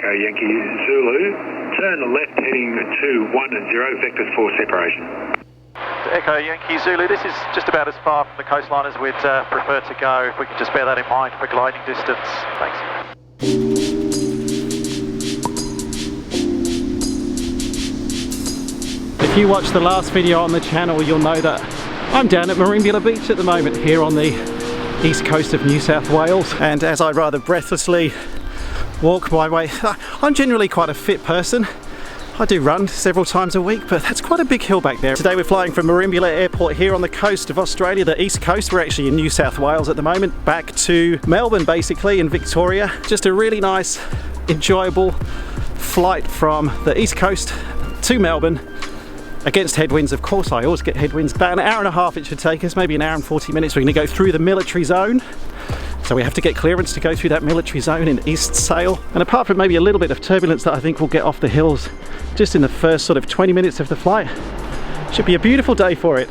Echo Yankee Zulu, turn left heading to 10, vectors for separation. Echo Yankee Zulu, this is just about as far from the coastline as we'd prefer to go, if we can just bear that in mind for gliding distance. Thanks. If you watched the last video on the channel, you'll know that I'm down at Merimbula Beach at the moment, here on the east coast of New South Wales. And as I rather breathlessly walk my way, I'm generally quite a fit person. I do run several times a week, but that's quite a big hill back there. Today we're flying from Merimbula Airport here on the coast of Australia, the east coast. We're actually in New South Wales at the moment, back to Melbourne basically, in Victoria. Just a really nice, enjoyable flight from the east coast to Melbourne. Against headwinds, of course. I always get headwinds. About an hour and a half it should take us, maybe an hour and 40 minutes. We're going to go through the military zone. So we have to get clearance to go through that military zone in East Sail. And apart from maybe a little bit of turbulence that I think we'll get off the hills just in the first sort of 20 minutes of the flight, should be a beautiful day for it.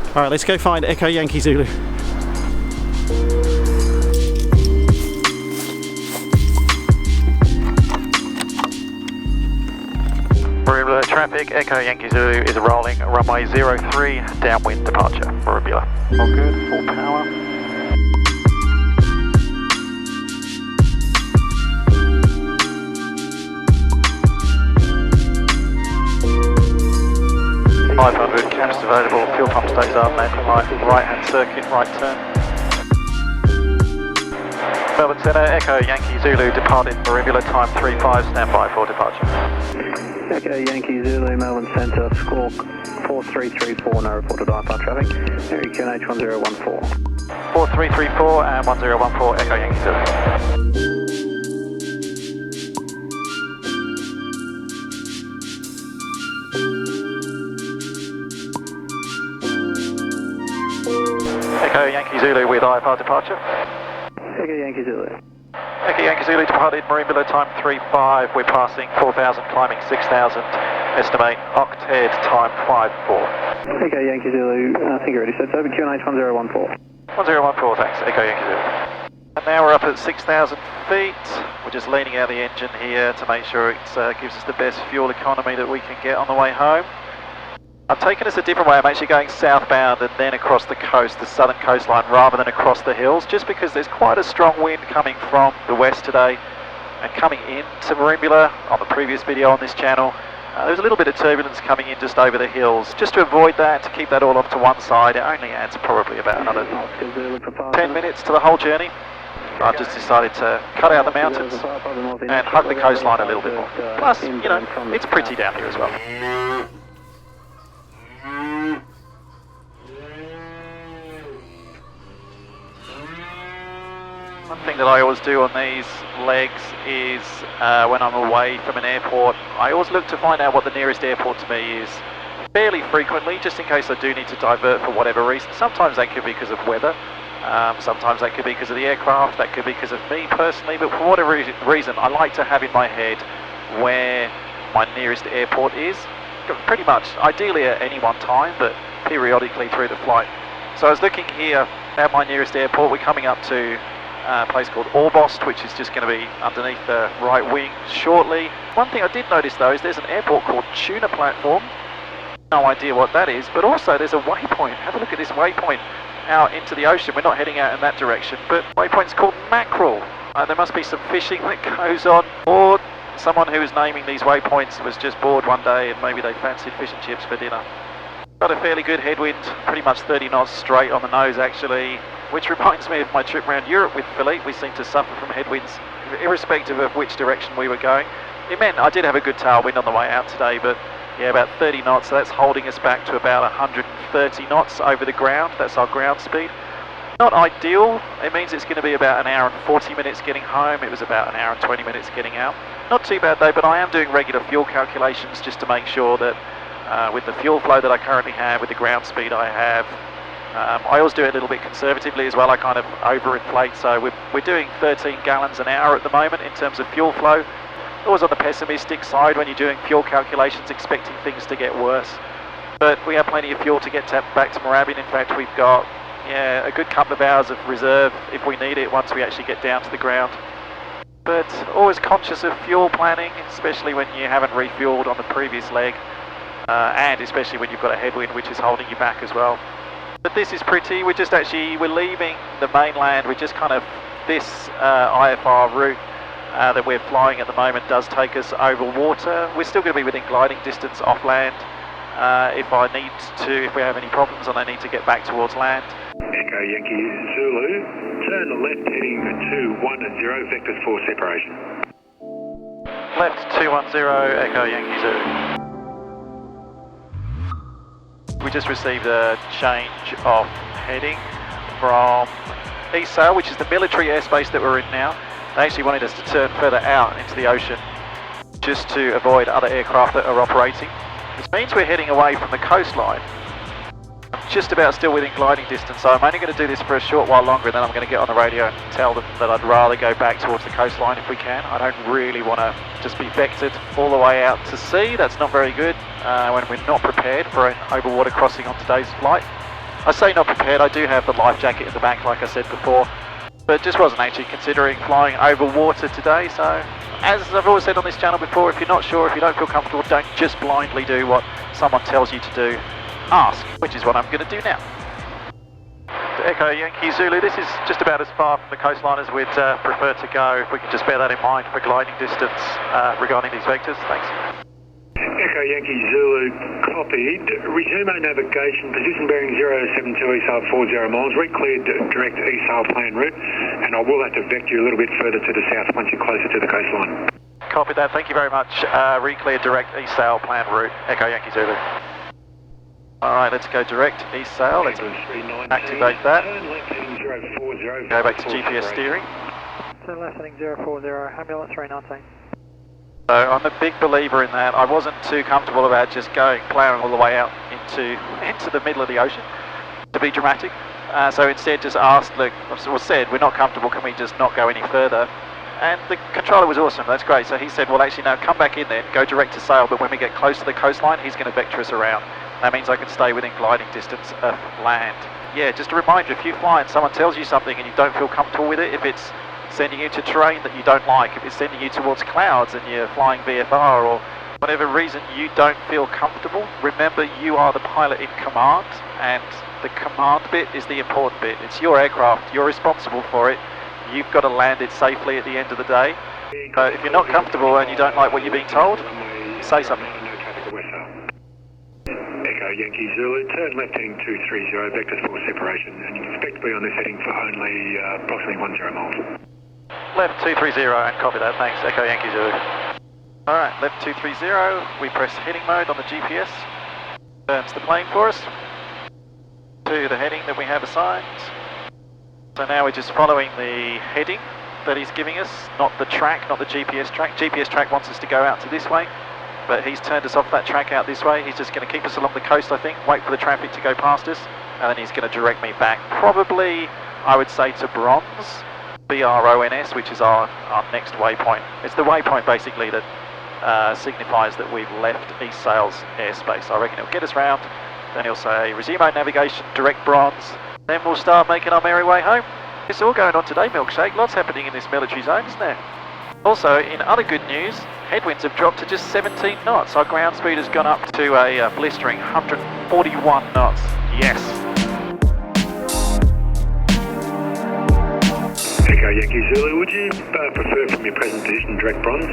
All right, let's go find Echo Yankee Zulu. Merimbula traffic, Echo Yankee Zulu is rolling runway 03, downwind departure, Merimbula. All good, full power. .500, canisters available, fuel pump stays up, right hand circuit, right turn. Melbourne Centre, Echo Yankee Zulu departed Merimbula, time 35, stand by for departure. Echo Yankee Zulu, Melbourne Centre, squawk 4334, no reported IFR traffic, American H1014. 4334 and 1014, Echo Yankee Zulu. Echo Yankee Zulu with IFR departure. Echo Yankee Zulu. Echo Yankee Zulu departed Merimbula, time 35. We're passing 4,000, climbing 6,000. Estimate octet, time 54. Echo Yankee Zulu, I think you already said so, but QNH 1014. 1014, thanks. Echo Yankee Zulu. And now we're up at 6,000 feet. We're just leaning out the engine here to make sure it gives us the best fuel economy that we can get on the way home. I've taken us a different way. I'm actually going southbound and then across the coast, the southern coastline, rather than across the hills, just because there's quite a strong wind coming from the west today and coming into Merimbula. On the previous video on this channel, there was a little bit of turbulence coming in just over the hills. Just to avoid that, to keep that all off to one side, it only adds probably about another 10 minutes to the whole journey. I've just decided to cut out the mountains and hug the coastline a little bit more. Plus, you know, it's pretty down here as well. One thing that I always do on these legs is when I'm away from an airport, I always look to find out what the nearest airport to me is fairly frequently, just in case I do need to divert for whatever reason. Sometimes that could be because of weather, sometimes that could be because of the aircraft, that could be because of me personally, but for whatever reason I like to have in my head where my nearest airport is, pretty much, ideally at any one time, but periodically through the flight. So I was looking here at my nearest airport. We're coming up to a place called Orbost, which is just going to be underneath the right wing shortly. One thing I did notice though is there's an airport called Tuna Platform. No idea what that is, but also there's a waypoint. Have a look at this waypoint out into the ocean. We're not heading out in that direction, but waypoint's called Mackerel. There must be some fishing that goes on, or someone who was naming these waypoints was just bored one day and maybe they fancied fish and chips for dinner. Got a fairly good headwind, pretty much 30 knots straight on the nose actually, which reminds me of my trip around Europe with Philippe. We seemed to suffer from headwinds irrespective of which direction we were going. It meant I did have a good tailwind on the way out today, but yeah, about 30 knots, so that's holding us back to about 130 knots over the ground. That's our ground speed. Not ideal. It means it's going to be about an hour and 40 minutes getting home. It was about an hour and 20 minutes getting out. Not too bad though, but I am doing regular fuel calculations just to make sure that with the fuel flow that I currently have, with the ground speed I have, I always do it a little bit conservatively as well. I kind of overinflate, so we're doing 13 gallons an hour at the moment in terms of fuel flow. Always on the pessimistic side when you're doing fuel calculations, expecting things to get worse. But we have plenty of fuel to get back to Moorabbin. In fact, we've got a good couple of hours of reserve if we need it once we actually get down to the ground. but always conscious of fuel planning, especially when you haven't refueled on the previous leg, and especially when you've got a headwind which is holding you back as well. But this is pretty. We're leaving the mainland. We're just kind of, this IFR route that we're flying at the moment does take us over water. We're still going to be within gliding distance off land. If we have any problems and I need to get back towards land. Echo Yankee Zulu, turn left heading 210, vectors for separation. Left 210, Echo Yankee Zulu. We just received a change of heading from East Sail, which is the military airspace that we're in now. They actually wanted us to turn further out into the ocean just to avoid other aircraft that are operating. This means we're heading away from the coastline. I'm just about still within gliding distance, so I'm only going to do this for a short while longer, and then I'm going to get on the radio and tell them that I'd rather go back towards the coastline if we can. I don't really want to just be vectored all the way out to sea. That's not very good when we're not prepared for an overwater crossing on today's flight. I say not prepared, I do have the life jacket in the back like I said before, but just wasn't actually considering flying over water today. So as I've always said on this channel before, if you're not sure, if you don't feel comfortable, don't just blindly do what someone tells you to do. Ask, which is what I'm going to do now. To Echo Yankee Zulu, this is just about as far from the coastline as we'd prefer to go, if we can just bear that in mind for gliding distance regarding these vectors. Thanks. Echo Yankee Zulu, copied. Resume our navigation, position bearing 072 ESAL 40 miles, re-cleared direct ESAL plan route, and I will have to vector you a little bit further to the south once you're closer to the coastline. Copied that, thank you very much. Re-cleared direct ESAL plan route, Echo Yankee Zulu. Alright, let's go direct East Sail, let's activate that. Go back to GPS steering. Turn left heading 040, ambulance 319. So I'm a big believer in that. I wasn't too comfortable about just ploughing all the way out into the middle of the ocean to be dramatic. So instead just asked, said, we're not comfortable, can we just not go any further? And the controller was awesome, that's great. So he said, well actually no, come back in then, go direct to sail, but when we get close to the coastline, he's going to vector us around. That means I can stay within gliding distance of land. Yeah, just a reminder, if you fly and someone tells you something and you don't feel comfortable with it, if it's sending you to terrain that you don't like, if it's sending you towards clouds and you're flying VFR or whatever reason you don't feel comfortable, remember you are the pilot in command, and the command bit is the important bit. It's your aircraft, you're responsible for it, you've got to land it safely at the end of the day. But if you're not comfortable and you don't like what you're being told, say something. Echo Yankee Zulu, turn left heading 230, vectors for separation, and you expect to be on this heading for only approximately 10 miles. Left 230 and copy that, thanks, Echo Yankee Zulu. Alright, left 230, we press heading mode on the GPS, turns the plane for us to the heading that we have assigned. So now we're just following the heading that he's giving us, not the track, not the GPS track. GPS track wants us to go out to this way, but he's turned us off that track out this way. He's just going to keep us along the coast, I think, wait for the traffic to go past us, and then he's going to direct me back, probably, I would say, to Bronze, BRONS, which is our next waypoint. It's the waypoint, basically, that signifies that we've left East Sail's airspace. I reckon he'll get us round, then he'll say, resume our navigation, direct Bronze, then we'll start making our merry way home. It's all going on today, Milkshake. Lots happening in this military zone, isn't there? Also, in other good news, headwinds have dropped to just 17 knots. Our ground speed has gone up to a blistering 141 knots. Yes. Echo Yankee Zulu, would you prefer from your present position direct Bronze?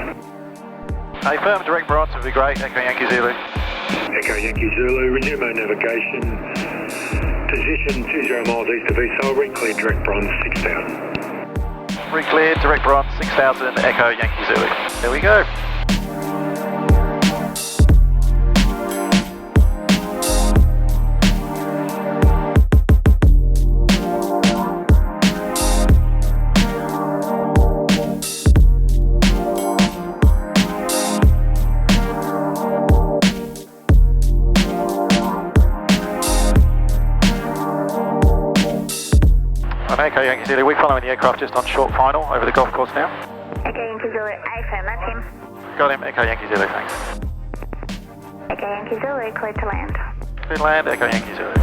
A firm direct Bronze would be great, Echo Yankee Zulu. Echo Yankee Zulu, resume our navigation. Position 20 miles east of ESAL, re-cleared direct Bronze 6000. Re-cleared direct Bronze 6000, Echo Yankee Zulu. There we go. Echo Yankee Zulu, we're following the aircraft just on short final over the golf course now. Echo Yankee Zulu, affirm, that's him. Got him, Echo Yankee Zulu, thanks. Echo Yankee Zulu, cleared to land. Cleared to land, Echo Yankee Zulu.